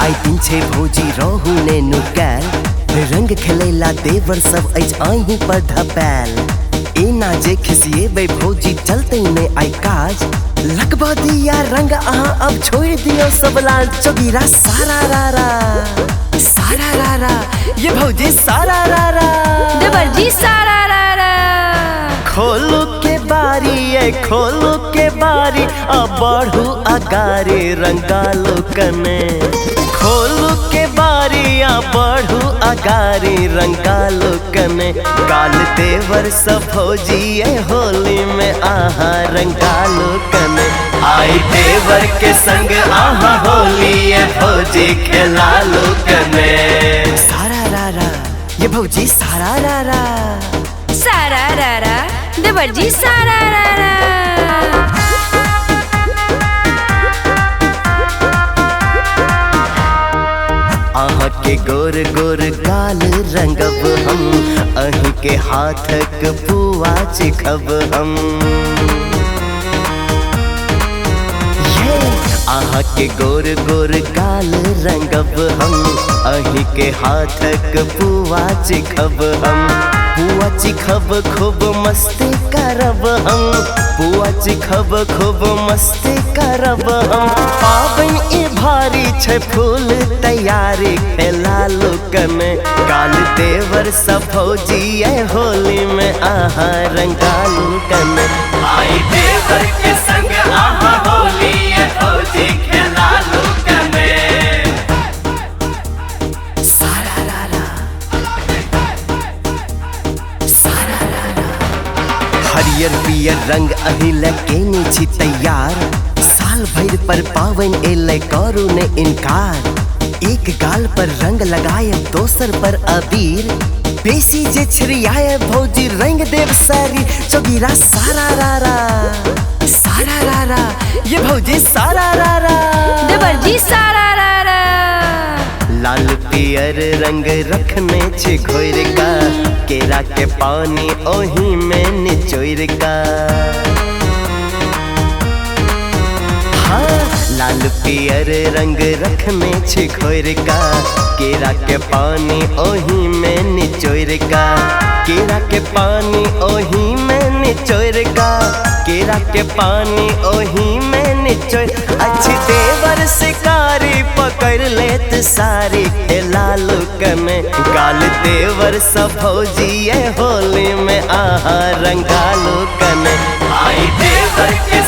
आई दिन छे भौजी रहू ने नुकैल रंग खेलेला देवर सब अज आही पर धपैल एना जे खिसिए बे भौजी चलते ने आई काज लगबा दिया रंग अहाँ अब छोड़ दियो सब लाल चोगीरा सारा रारा ये भौजी सारा रारा देवर जी सारा रारा खोलू के बारी अब बढ़ू अगारे रंगालो कने खोलू के बारी अब बढ़ू अगारे रंगालो कने काल देवर सब भौजी होली में आहा रंगालो कने आई देवर के संग आहा होली भौजी खेलालो कने सारा रारा ये भौजी सारा रारा देवर जी सारा रारा आहा के गोर गोर गाल रंगब हम अही के हाथक पुआ चिखब हम आहा के गोर गोर गाल रंगब हम अही के हाथक पुआ चिखब हम पुआ चिखब खूब मस्ती करब हम पुआ चिखब खूब मस्ती करब हम पाबन ई भारी छै फूल तैयारी खेला लोकन काल देवर सब भौजी होली में आहा रंगालू कन आई देवर के संग आहा होली भौजी खेला लोकन हरियर पियर रंग अही लकेने छी तैयार साल भर पर पावन एले करू ने इनकार एक गाल पर रंग लगाए दोसर पर अबीर बेसी जे छिड़ियाए भौजी रंग देव सारी चोगीरा सारा रारा ये भौजी सारा रारा देवर जी सारा रारा लाल पियर रंग रखने छे घोर का केरा के पानी ओही में निचोर का हाँ लाल पियर रंग रखने छे घोर का केरा के पानी ओही में निचोर का केरा के पानी ओही में निचोर का केरा के पानी ओही में निचोर अच्छी देवर शिकारी पकड़ लेत सारी लालू कने काल देवर सब भौजी होली में आहा रंगालू कने आई देवर के